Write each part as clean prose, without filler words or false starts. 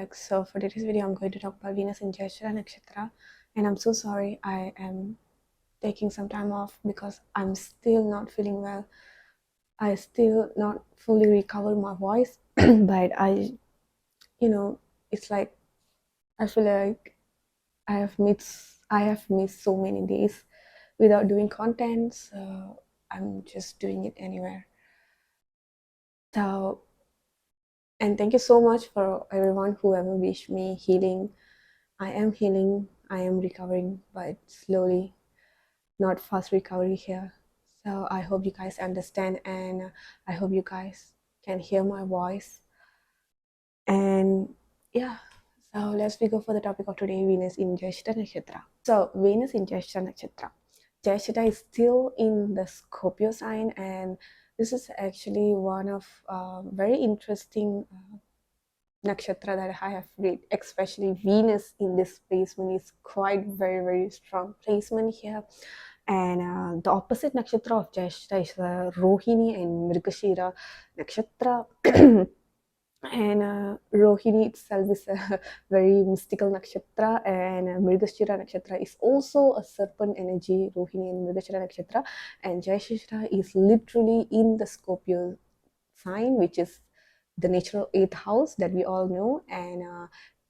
back. So for today's video, I'm going to talk about Venus in Jyeshtha Nakshatra, and I'm so sorry I am taking some time off because I'm still not feeling well. I still not fully recovered my voice, but it's like I feel like I have missed so many days without doing content, so I'm just doing it anywhere. So, and thank you so much for everyone who ever wished me healing. I am healing, I am recovering, but slowly, not fast recovery here. So I hope you guys understand, and I hope you guys can hear my voice. And yeah, so let's go for the topic of today, Venus in Jyeshtha Nakshatra. So Venus in Jyeshtha Nakshatra. Jyeshtha is still in the Scorpio sign, and this is actually one of very interesting nakshatra that I have read, especially Venus in this placement is quite very strong placement here. And the opposite nakshatra of Jyeshtha is Rohini and Mrigashira nakshatra. And Rohini itself is a very mystical nakshatra, and Mrigashira nakshatra is also a serpent energy, Rohini and Mrigashira nakshatra, and Jyeshtha is literally in the Scorpio sign, which is the natural eighth house that we all know, and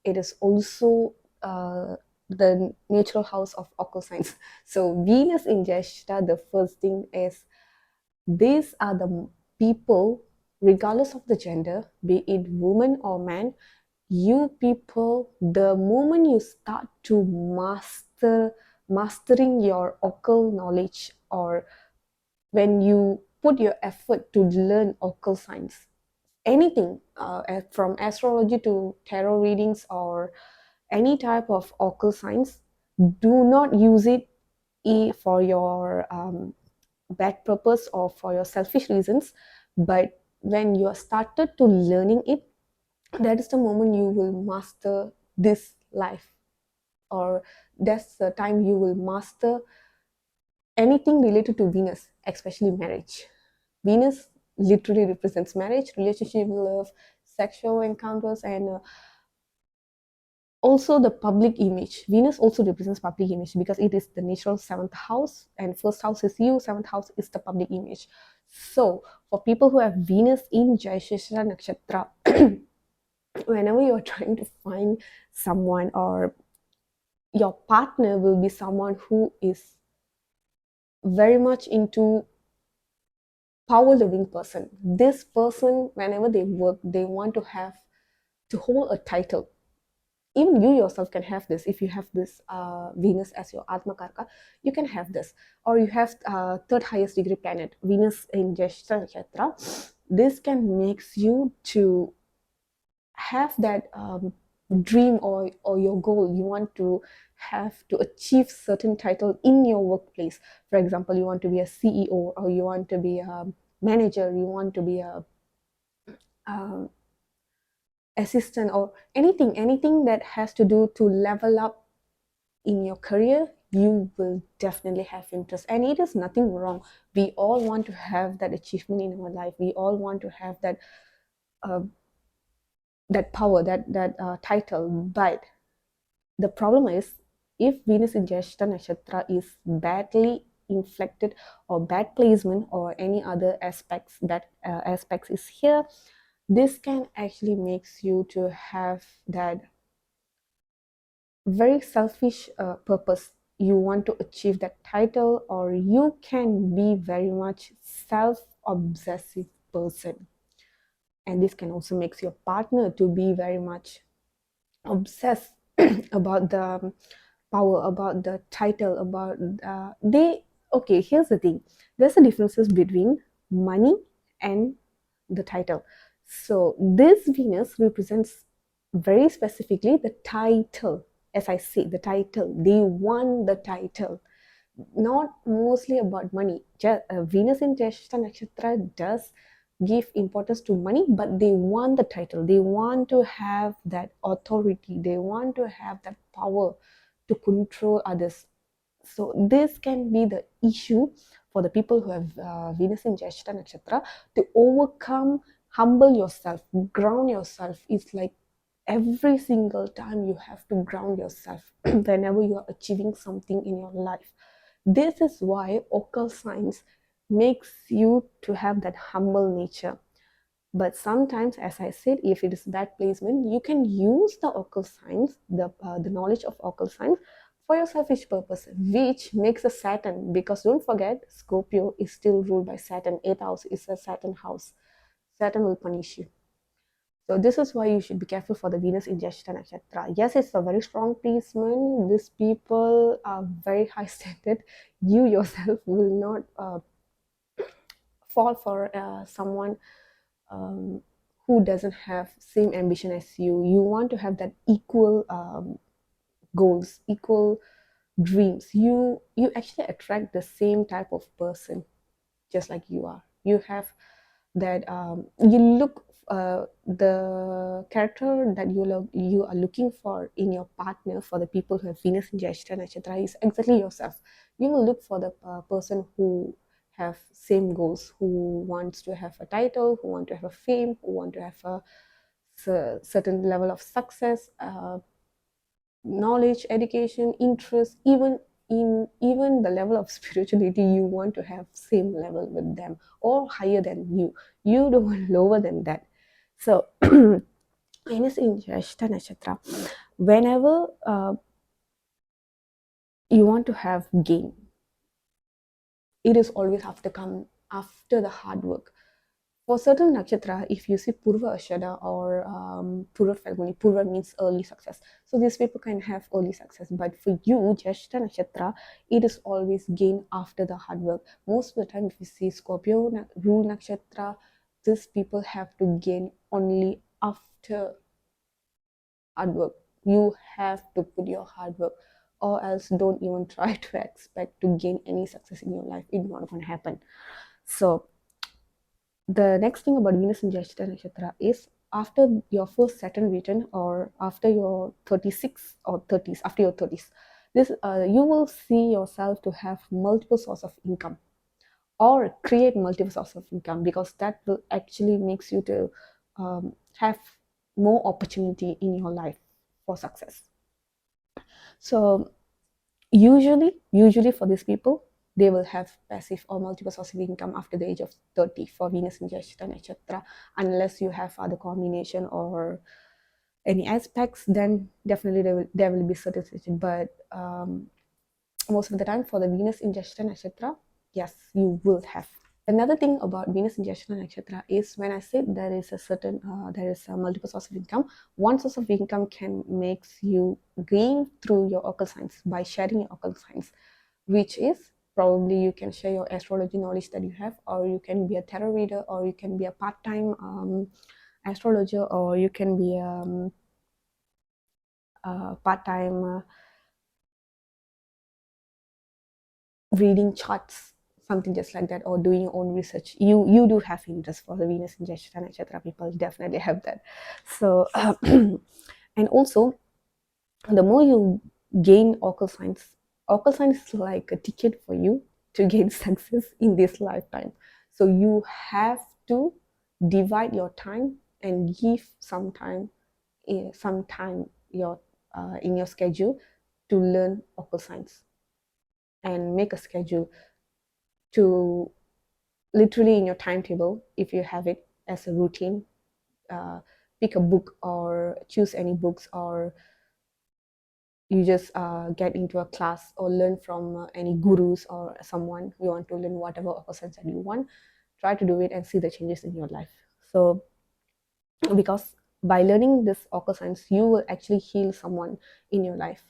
it is also the natural house of occult signs. So Venus in Jyeshtha, the first thing is these are the people, regardless of the gender, be it woman or man, you people, the moment you start to mastering your occult knowledge, or when you put your effort to learn occult science, anything from astrology to tarot readings or any type of occult science, do not use it for your bad purpose or for your selfish reasons. But when you are started to learning it, that is the moment you will master this life, or that's the time you will master anything related to Venus, especially marriage. Venus literally represents marriage, relationship, love, sexual encounters, and also the public image. Venus also represents public image because it is the natural seventh house, and first house is you, seventh house is the public image. So for people who have Venus in Jyeshtha Nakshatra, whenever you're trying to find someone, or your partner will be someone who is very much into power loving person. This person, whenever they work, they want to have to hold a title. Even you yourself can have this. If you have this Venus as your Atma Karka, you can have this. Or you have third highest degree planet, Venus in Jyeshtha Nakshatra. This can makes you to have that dream, or your goal. You want to have to achieve certain title in your workplace. For example, you want to be a CEO, or you want to be a manager, you want to be a um, assistant, or anything that has to do to level up in your career. You will definitely have interest, and it is nothing wrong. We all want to have that achievement in our life. We all want to have that uh, that power, that title. But the problem is, if Venus in Jyeshtha Nakshatra is badly inflected, or bad placement, or any other aspects that aspects is here, this can actually makes you to have that very selfish purpose. You want to achieve that title, or you can be very much self-obsessive person, and this can also makes your partner to be very much obsessed about the power, about the title, about they okay, here's the thing. There's a differences between money and the title. So this Venus represents very specifically the title. As I say, the title, they want the title, not mostly about money. Venus in Jyeshtha Nakshatra does give importance to money, but they want the title. They want to have that authority. They want to have that power to control others. So this can be the issue for the people who have Venus in Jyeshtha Nakshatra, to overcome, humble yourself, ground yourself. It's like every single time you have to ground yourself whenever you are achieving something in your life. This is why occult science makes you to have that humble nature. But sometimes, as I said, if it is bad placement, you can use the occult science, the knowledge of occult science, for your selfish purpose, which makes a Saturn. Because don't forget, Scorpio is still ruled by Saturn. Eighth house is a Saturn house. Saturn will punish you. So this is why you should be careful for the Venus in Jyeshtha Nakshatra. Yes, it's a very strong placement. These people are very high standard. You yourself will not fall for someone who doesn't have same ambition as you. You want to have that equal goals, equal dreams. You actually attract the same type of person, just like you are. You have that you look the character that you are looking for in your partner. For the people who have Venus in Jyeshtha Nakshatra is exactly yourself. You will look for the person who have same goals, who wants to have a title, who want to have a fame, who want to have a certain level of success, knowledge, education, interest, even the level of spirituality. You want to have same level with them or higher than you. You don't want lower than that. So Venus in Jyeshtha Nakshatra, whenever you want to have gain, it is always have to come after the hard work. For certain nakshatra, if you see Purva Ashada or Purva Falguni, Purva means early success. So these people can have early success. But for you, Jyeshtha Nakshatra, it is always gain after the hard work. Most of the time, if you see Scorpio rule nakshatra, these people have to gain only after hard work. You have to put your hard work, or else don't even try to expect to gain any success in your life. It's not going to happen. So the next thing about Venus in Jyeshtha Nakshatra is after your first Saturn return or after your 36 or 30s, after your 30s, this you will see yourself to have multiple source of income or create multiple source of income, because that will actually makes you to have more opportunity in your life for success. So usually for these people, they will have passive or multiple source of income after the age of 30 for Venus in Jyeshtha Nakshatra, unless you have other combination or any aspects, then definitely there will be certain situation. But most of the time for the Venus in Jyeshtha Nakshatra, yes, you will have. Another thing about Venus in Jyeshtha Nakshatra is when I said there is a certain, there is a multiple source of income. One source of income can makes you gain through your occult science by sharing your occult science, which is probably you can share your astrology knowledge that you have, or you can be a tarot reader, or you can be a part-time astrologer, or you can be a part-time reading charts, something just like that, or doing your own research. You do have interest for the Venus in Jyeshtha Nakshatra people definitely have that. So and also the more you gain occult science is like a ticket for you to gain success in this lifetime. So you have to divide your time and give some time your in your schedule to learn occult science, and make a schedule to literally in your timetable, if you have it as a routine, pick a book or choose any books, or you just get into a class or learn from any gurus or someone you want to learn whatever opposites that you want. Try to do it and see the changes in your life. So because by learning this occult science, you will actually heal someone in your life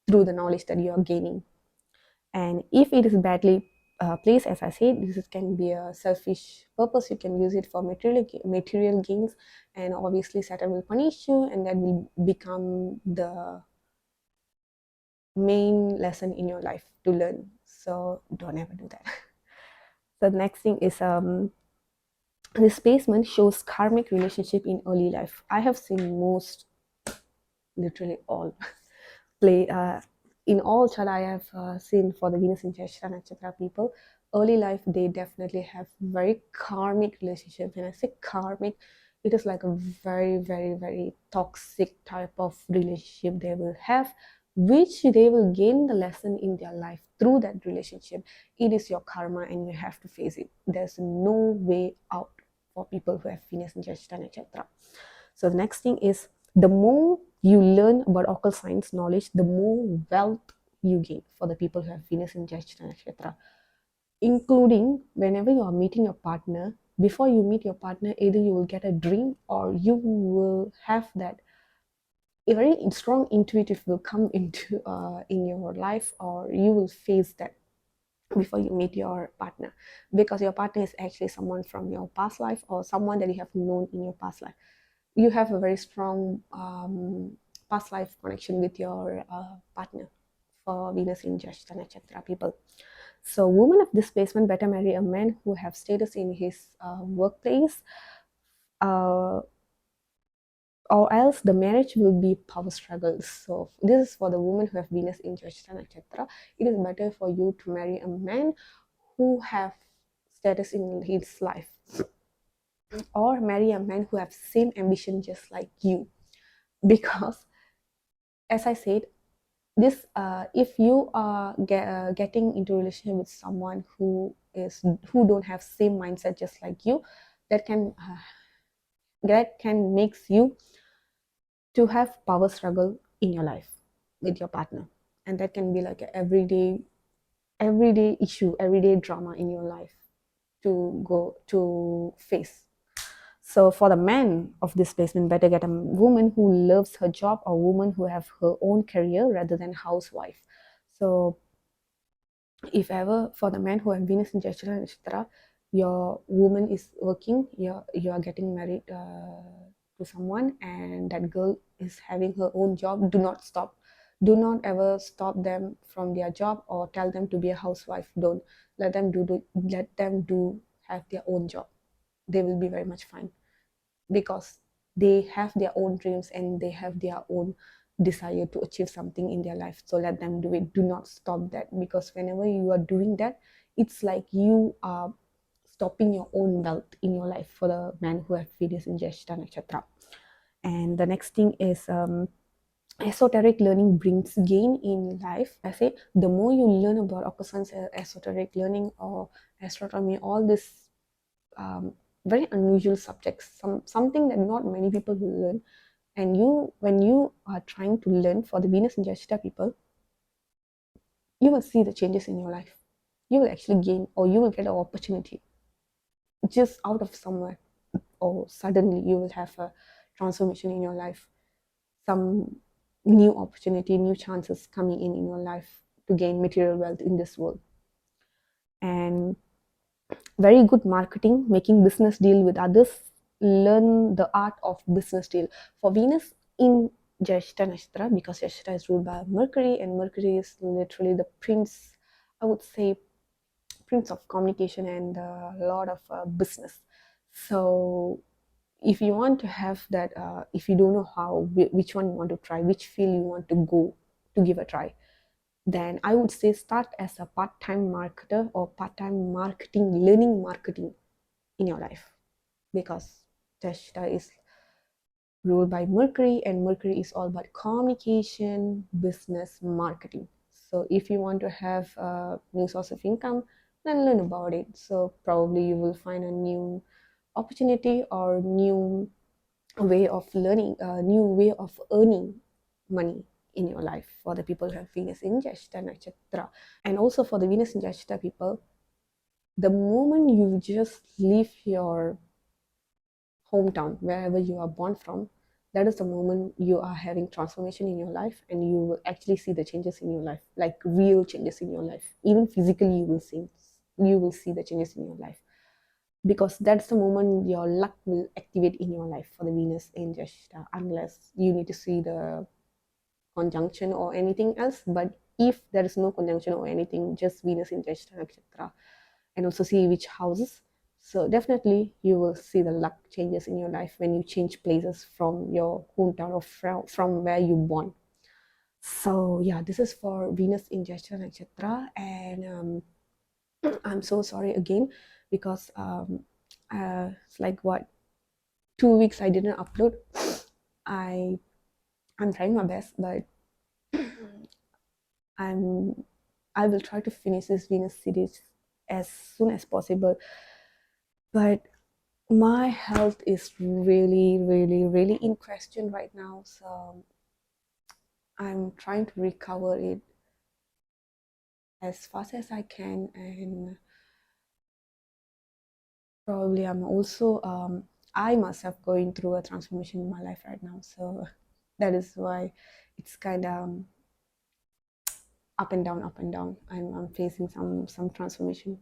through the knowledge that you are gaining. And if it is badly placed, as I said, this can be a selfish purpose. You can use it for material gains, and obviously Saturn will punish you, and that will become the main lesson in your life to learn. So don't ever do that. The next thing is this placement shows karmic relationship in early life. I have seen most, literally all, play in all chart I have seen for the Venus in Jyeshtha Nakshatra people. Early life, they definitely have very karmic relationship. When I say karmic, it is like a very, very, very toxic type of relationship they will have, which they will gain the lesson in their life through that relationship. It is your karma and you have to face it. There's no way out for people who have Venus in Jyeshtha, etc. So the next thing is, the more you learn about occult science knowledge, the more wealth you gain for the people who have Venus in Jyeshtha, etc. Including whenever you are meeting your partner, before you meet your partner, either you will get a dream or you will have that a very strong intuitive will come into in your life, or you will face that before you meet your partner, because your partner is actually someone from your past life or someone that you have known in your past life. You have a very strong past life connection with your partner for Venus in Jyeshtha Nakshatra people. So women of this placement better marry a man who have status in his workplace, uh, or else the marriage will be power struggles. So this is for the women who have Venus in Jyeshtha Nakshatra. It is better for you to marry a man who have status in his life, or marry a man who have same ambition just like you. Because as I said, this if you are getting into a relationship with someone who don't have same mindset just like you, that can makes you to have power struggle in your life with your partner, and that can be like an everyday issue, everyday drama in your life to go to face. So for the man of this placement, better get a woman who loves her job or woman who have her own career rather than housewife. So if ever for the man who have Venus in Jyeshtha, etc., your woman is working, you are getting married to someone, and that girl is having her own job, do not stop. Do not ever stop them from their job or tell them to be a housewife. Don't let them do have their own job. They will be very much fine, because they have their own dreams and they have their own desire to achieve something in their life. So let them do it. Do not stop that, because whenever you are doing that, it's like you are stopping your own wealth in your life for the man who have Venus in Jyeshtha Nakshatra. And the next thing is esoteric learning brings gain in life. I say the more you learn about occult science, esoteric learning or astronomy, all this very unusual subjects, something that not many people will learn. And when you are trying to learn for the Venus and Jyeshtha people, you will see the changes in your life. You will actually gain, or you will get an opportunity just out of somewhere, or suddenly you will have a transformation in your life, some new opportunity, new chances coming in your life to gain material wealth in this world. And very good marketing, making business deal with others, learn the art of business deal. For Venus in Jyeshtha Nakshatra, because Jyeshtha is ruled by Mercury, and Mercury is literally the prince, I would say, prince of communication and a lot of business. So if you want to have that, if you don't know which one you want to try, which field you want to go to give a try, then I would say start as a part-time marketer or part-time marketing, learning marketing in your life, because Jyeshtha is ruled by Mercury, and Mercury is all about communication, business, marketing. So if you want to have a new source of income, then learn about it. So probably you will find a new opportunity or new way of learning, a new way of earning money in your life for the people who have Venus in Jyeshtha Nakshatra. And also for the Venus in Jyeshtha people, the moment you just leave your hometown, wherever you are born from, that is the moment you are having transformation in your life, and you will actually see the changes in your life, like real changes in your life. Even physically, you will see the changes in your life, because that's the moment your luck will activate in your life for the Venus in Jyeshtha, unless you need to see the conjunction or anything else. But if there is no conjunction or anything, just Venus in Jyeshtha Nakshatra, and also see which houses. So definitely you will see the luck changes in your life when you change places from your hometown or from where you born. So yeah, this is for Venus in Jyeshtha Nakshatra, and I'm so sorry again, because it's like what 2 weeks I didn't upload. I'm trying my best, but I'm I will try to finish this Venus series as soon as possible. But my health is really, really, really in question right now. So I'm trying to recover it as fast as I can, and probably I'm also I myself going through a transformation in my life right now. So that is why it's kind of up and down, up and down. I'm facing some transformation.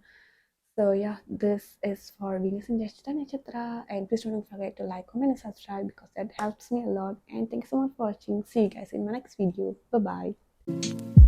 So yeah, this is for Venus in Jyeshtha Nakshatra, and please don't forget to like, comment, and subscribe because that helps me a lot. And thanks so much for watching. See you guys in my next video. Bye bye.